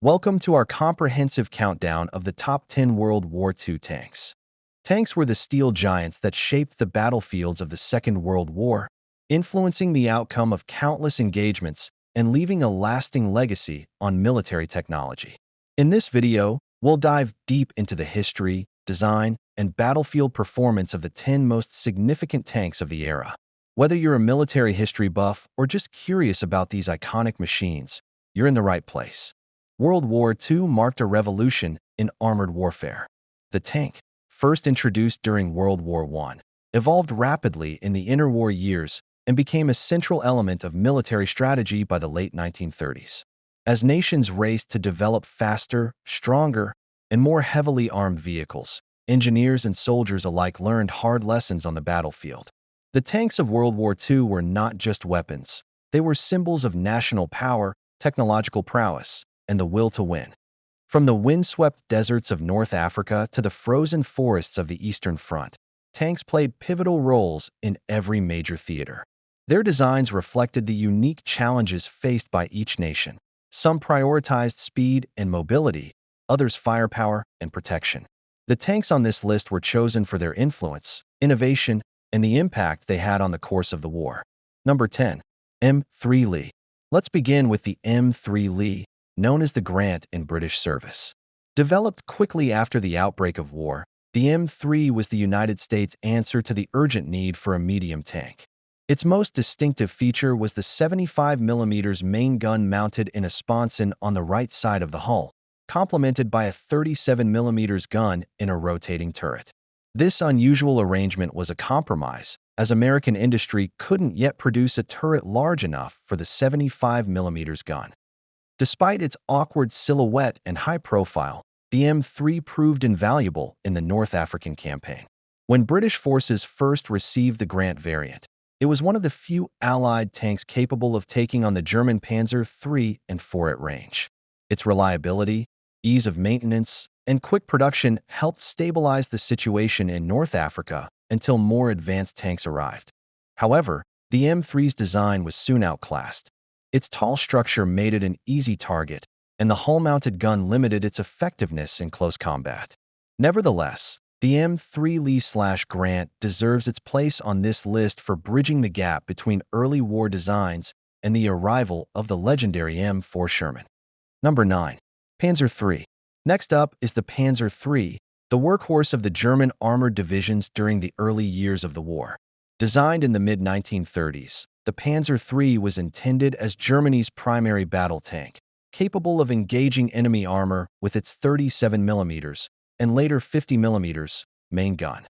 Welcome to our comprehensive countdown of the top 10 World War II tanks. Tanks were the steel giants that shaped the battlefields of the Second World War, influencing the outcome of countless engagements and leaving a lasting legacy on military technology. In this video, we'll dive deep into the history, design, and battlefield performance of the 10 most significant tanks of the era. Whether you're a military history buff or just curious about these iconic machines, you're in the right place. World War II marked a revolution in armored warfare. The tank, first introduced during World War I, evolved rapidly in the interwar years and became a central element of military strategy by the late 1930s. As nations raced to develop faster, stronger, and more heavily armed vehicles, engineers and soldiers alike learned hard lessons on the battlefield. The tanks of World War II were not just weapons. They were symbols of national power, technological prowess, and the will to win. From the windswept deserts of North Africa to the frozen forests of the Eastern Front, tanks played pivotal roles in every major theater. Their designs reflected the unique challenges faced by each nation. Some prioritized speed and mobility, others firepower and protection. The tanks on this list were chosen for their influence, innovation, and the impact they had on the course of the war. Number 10. M3 Lee. Let's begin with the M3 Lee, known as the Grant in British service. Developed quickly after the outbreak of war, the M3 was the United States' answer to the urgent need for a medium tank. Its most distinctive feature was the 75mm main gun mounted in a sponson on the right side of the hull, complemented by a 37mm gun in a rotating turret. This unusual arrangement was a compromise, as American industry couldn't yet produce a turret large enough for the 75mm gun. Despite its awkward silhouette and high profile, the M3 proved invaluable in the North African campaign. When British forces first received the Grant variant, it was one of the few Allied tanks capable of taking on the German Panzer III and IV at range. Its reliability, ease of maintenance, and quick production helped stabilize the situation in North Africa until more advanced tanks arrived. However, the M3's design was soon outclassed. Its tall structure made it an easy target, and the hull-mounted gun limited its effectiveness in close combat. Nevertheless, the M3 Lee/Grant deserves its place on this list for bridging the gap between early war designs and the arrival of the legendary M4 Sherman. Number 9. Panzer III. Next up is the Panzer III, the workhorse of the German armored divisions during the early years of the war. Designed in the mid-1930s, the Panzer III was intended as Germany's primary battle tank, capable of engaging enemy armor with its 37mm and later 50mm main gun.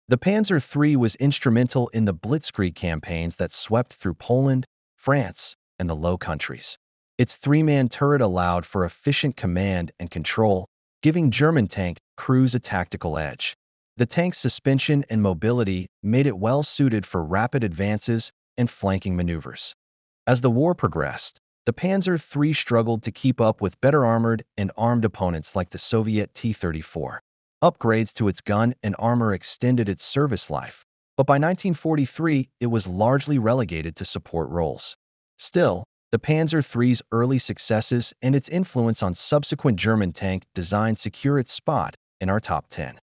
The Panzer III was instrumental in the Blitzkrieg campaigns that swept through Poland, France, and the Low Countries. Its three-man turret allowed for efficient command and control, giving German tank crews a tactical edge. The tank's suspension and mobility made it well-suited for rapid advances and flanking maneuvers. As the war progressed, the Panzer III struggled to keep up with better armored and armed opponents like the Soviet T-34. Upgrades to its gun and armor extended its service life, but by 1943 it was largely relegated to support roles. Still, the Panzer III's early successes and its influence on subsequent German tank design secure its spot in our top 10.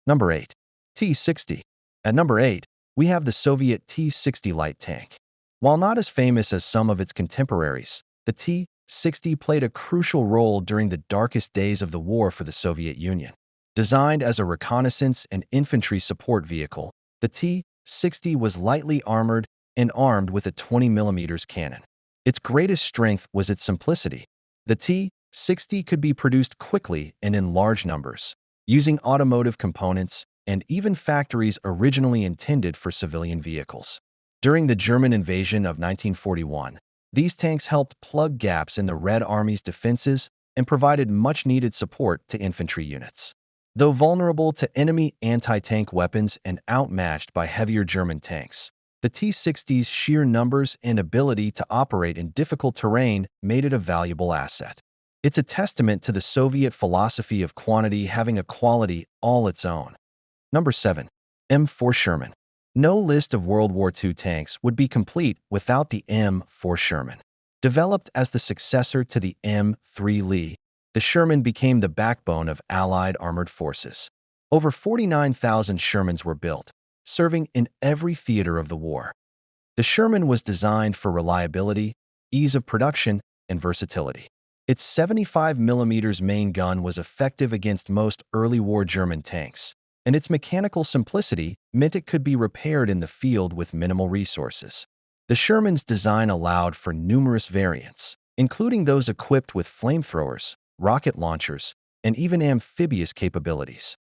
Number 8. T-60. At number 8, we have the Soviet T-60 light tank. While not as famous as some of its contemporaries, the T-60 played a crucial role during the darkest days of the war for the Soviet Union. Designed as a reconnaissance and infantry support vehicle, the T-60 was lightly armored and armed with a 20mm cannon. Its greatest strength was its simplicity. The T-60 could be produced quickly and in large numbers, using automotive components and even factories originally intended for civilian vehicles. During the German invasion of 1941, these tanks helped plug gaps in the Red Army's defenses and provided much-needed support to infantry units. Though vulnerable to enemy anti-tank weapons and outmatched by heavier German tanks, the T-60's sheer numbers and ability to operate in difficult terrain made it a valuable asset. It's a testament to the Soviet philosophy of quantity having a quality all its own. Number 7. M4 Sherman. No list of World War II tanks would be complete without the M4 Sherman. Developed as the successor to the M3 Lee, The Sherman became the backbone of Allied armored forces. Over 49,000 Shermans were built, serving in every theater of the war. The Sherman was designed for reliability, ease of production, and versatility. Its 75 mm main gun was effective against most early war German tanks, and its mechanical simplicity meant it could be repaired in the field with minimal resources. The Sherman's design allowed for numerous variants, including those equipped with flamethrowers, rocket launchers, and even amphibious capabilities.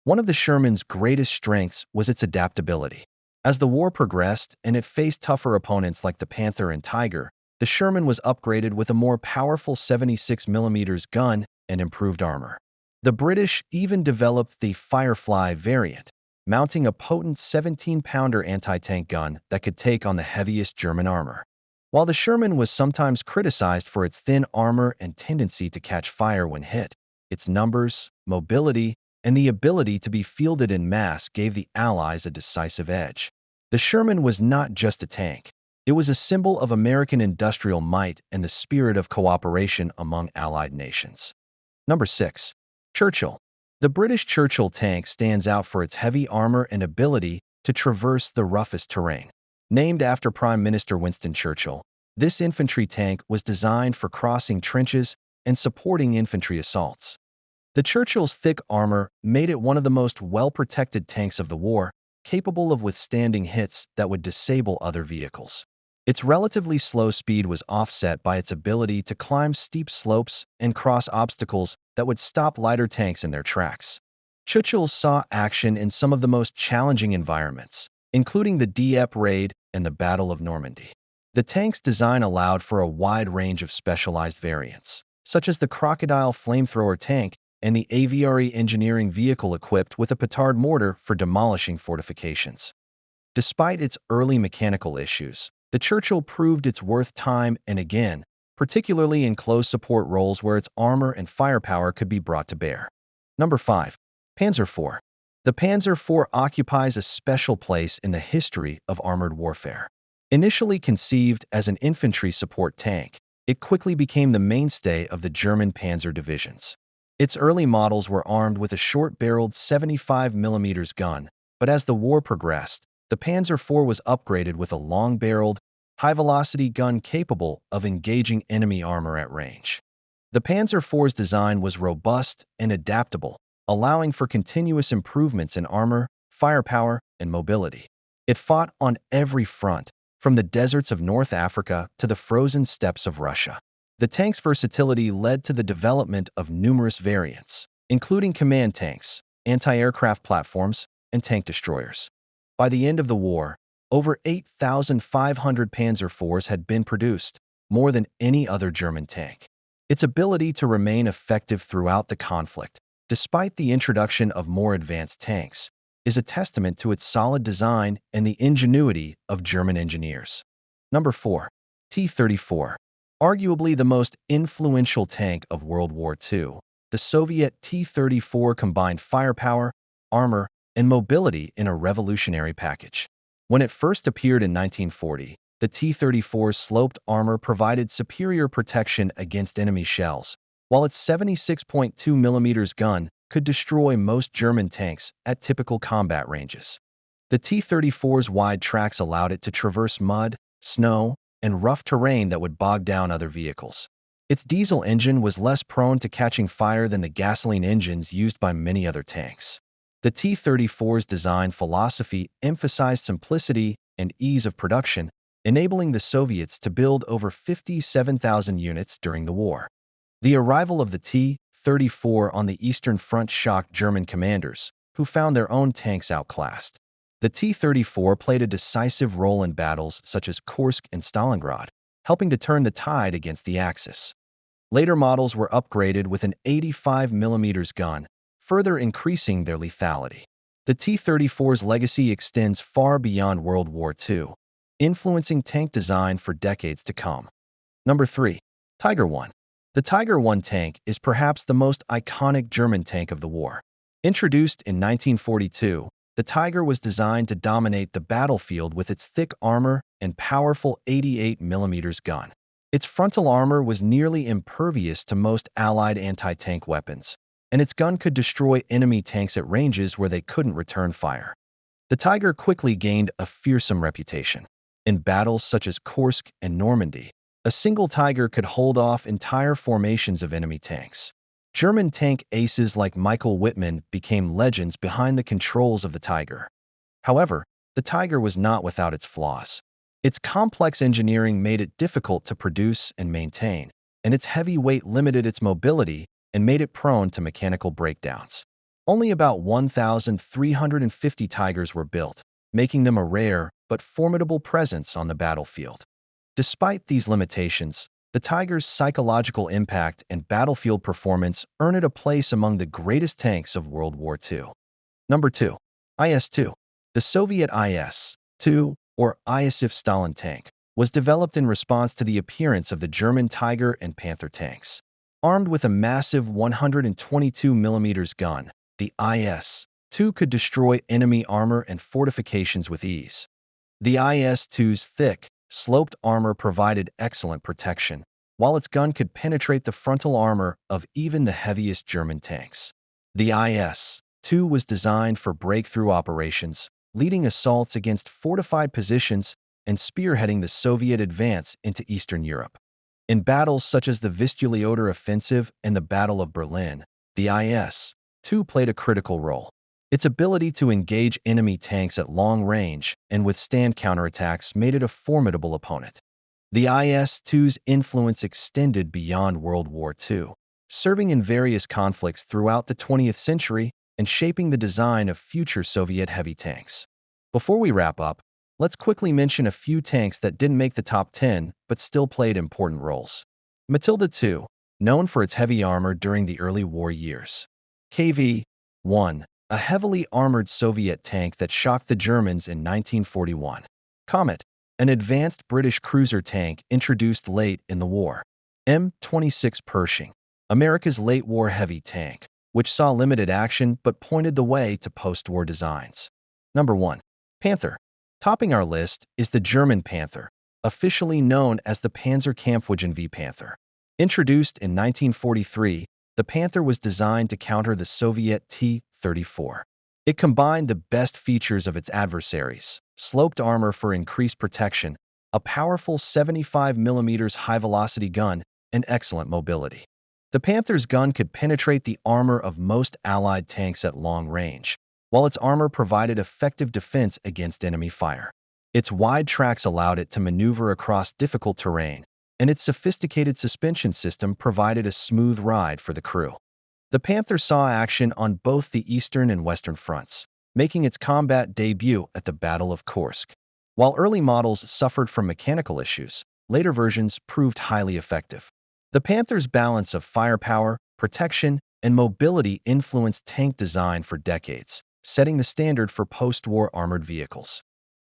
One of the Sherman's greatest strengths was its adaptability. As the war progressed and it faced tougher opponents like the Panther and Tiger, the Sherman was upgraded with a more powerful 76 mm gun and improved armor. The British even developed the Firefly variant, mounting a potent 17-pounder anti-tank gun that could take on the heaviest German armor. While the Sherman was sometimes criticized for its thin armor and tendency to catch fire when hit, its numbers, mobility, and the ability to be fielded in mass gave the Allies a decisive edge. The Sherman was not just a tank. It was a symbol of American industrial might and the spirit of cooperation among Allied nations. Number 6. Churchill. The British Churchill tank stands out for its heavy armor and ability to traverse the roughest terrain. Named after Prime Minister Winston Churchill, this infantry tank was designed for crossing trenches and supporting infantry assaults. The Churchill's thick armor made it one of the most well-protected tanks of the war, capable of withstanding hits that would disable other vehicles. Its relatively slow speed was offset by its ability to climb steep slopes and cross obstacles that would stop lighter tanks in their tracks. Churchill saw action in some of the most challenging environments, including the Dieppe raid and the Battle of Normandy. The tank's design allowed for a wide range of specialized variants, such as the Crocodile flamethrower tank and the Aviary engineering vehicle equipped with a petard mortar for demolishing fortifications. Despite its early mechanical issues, the Churchill proved its worth time and again, particularly in close support roles where its armor and firepower could be brought to bear. Number 5. Panzer IV. The Panzer IV occupies a special place in the history of armored warfare. Initially conceived as an infantry support tank, it quickly became the mainstay of the German panzer divisions. Its early models were armed with a short-barreled 75 mm gun, but as the war progressed, the Panzer IV was upgraded with a long-barreled, high-velocity gun capable of engaging enemy armor at range. The Panzer IV's design was robust and adaptable, allowing for continuous improvements in armor, firepower, and mobility. It fought on every front, from the deserts of North Africa to the frozen steppes of Russia. The tank's versatility led to the development of numerous variants, including command tanks, anti-aircraft platforms, and tank destroyers. By the end of the war, over 8,500 Panzer IVs had been produced, more than any other German tank. Its ability to remain effective throughout the conflict, despite the introduction of more advanced tanks, is a testament to its solid design and the ingenuity of German engineers. Number 4. T-34. Arguably the most influential tank of World War II, the Soviet T-34 combined firepower, armor, and mobility in a revolutionary package. When it first appeared in 1940, the T-34's sloped armor provided superior protection against enemy shells, while its 76.2 mm gun could destroy most German tanks at typical combat ranges. The T-34's wide tracks allowed it to traverse mud, snow, and rough terrain that would bog down other vehicles. Its diesel engine was less prone to catching fire than the gasoline engines used by many other tanks. The T-34's design philosophy emphasized simplicity and ease of production, enabling the Soviets to build over 57,000 units during the war. The arrival of the T-34 on the Eastern Front shocked German commanders, who found their own tanks outclassed. The T-34 played a decisive role in battles such as Kursk and Stalingrad, helping to turn the tide against the Axis. Later models were upgraded with an 85 mm gun, further increasing their lethality. The T-34's legacy extends far beyond World War II, influencing tank design for decades to come. Number 3. Tiger I. The Tiger I tank is perhaps the most iconic German tank of the war. Introduced in 1942, the Tiger was designed to dominate the battlefield with its thick armor and powerful 88 mm gun. Its frontal armor was nearly impervious to most Allied anti-tank weapons, and its gun could destroy enemy tanks at ranges where they couldn't return fire. The Tiger quickly gained a fearsome reputation. In battles such as Kursk and Normandy, a single Tiger could hold off entire formations of enemy tanks. German tank aces like Michael Wittmann became legends behind the controls of the Tiger. However, the Tiger was not without its flaws. Its complex engineering made it difficult to produce and maintain, and its heavy weight limited its mobility and made it prone to mechanical breakdowns. Only about 1,350 Tigers were built, making them a rare but formidable presence on the battlefield. Despite these limitations, the Tiger's psychological impact and battlefield performance earned it a place among the greatest tanks of World War II. Number 2. IS-2. The Soviet IS-2, or Iosif Stalin tank, was developed in response to the appearance of the German Tiger and Panther tanks. Armed with a massive 122 mm gun, the IS-2 could destroy enemy armor and fortifications with ease. The IS-2's thick, sloped armor provided excellent protection, while its gun could penetrate the frontal armor of even the heaviest German tanks. The IS-2 was designed for breakthrough operations, leading assaults against fortified positions and spearheading the Soviet advance into Eastern Europe. In battles such as the Vistula-Oder offensive and the Battle of Berlin, the IS-2 played a critical role. Its ability to engage enemy tanks at long range and withstand counterattacks made it a formidable opponent. The IS-2's influence extended beyond World War II, serving in various conflicts throughout the 20th century and shaping the design of future Soviet heavy tanks. Before we wrap up, let's quickly mention a few tanks that didn't make the top 10 but still played important roles. Matilda II, known for its heavy armor during the early war years. KV-1, a heavily armored Soviet tank that shocked the Germans in 1941. Comet, an advanced British cruiser tank introduced late in the war. M26 Pershing, America's late-war heavy tank, which saw limited action but pointed the way to post-war designs. Number 1. Panther. Topping our list is the German Panther, officially known as the Panzer Kampfwagen V Panther. Introduced in 1943, the Panther was designed to counter the Soviet T-34. It combined the best features of its adversaries: sloped armor for increased protection, a powerful 75 mm high-velocity gun, and excellent mobility. The Panther's gun could penetrate the armor of most Allied tanks at long range, while its armor provided effective defense against enemy fire. Its wide tracks allowed it to maneuver across difficult terrain, and its sophisticated suspension system provided a smooth ride for the crew. The Panther saw action on both the eastern and western fronts, making its combat debut at the Battle of Kursk. While early models suffered from mechanical issues, later versions proved highly effective. The Panther's balance of firepower, protection, and mobility influenced tank design for decades, setting the standard for post-war armored vehicles.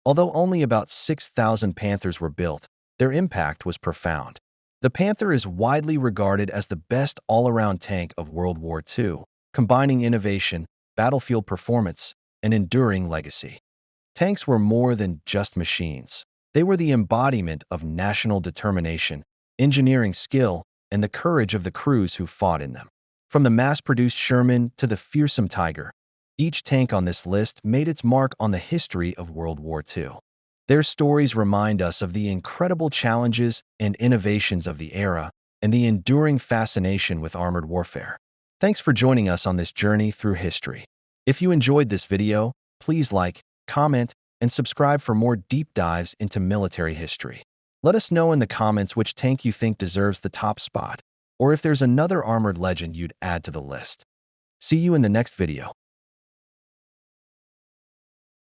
Although only about 6,000 Panthers were built, their impact was profound. The Panther is widely regarded as the best all-around tank of World War II, combining innovation, battlefield performance, and enduring legacy. Tanks were more than just machines. They were the embodiment of national determination, engineering skill, and the courage of the crews who fought in them. From the mass-produced Sherman to the fearsome Tiger, each tank on this list made its mark on the history of World War II. Their stories remind us of the incredible challenges and innovations of the era and the enduring fascination with armored warfare. Thanks for joining us on this journey through history. If you enjoyed this video, please like, comment, and subscribe for more deep dives into military history. Let us know in the comments which tank you think deserves the top spot, or if there's another armored legend you'd add to the list. See you in the next video.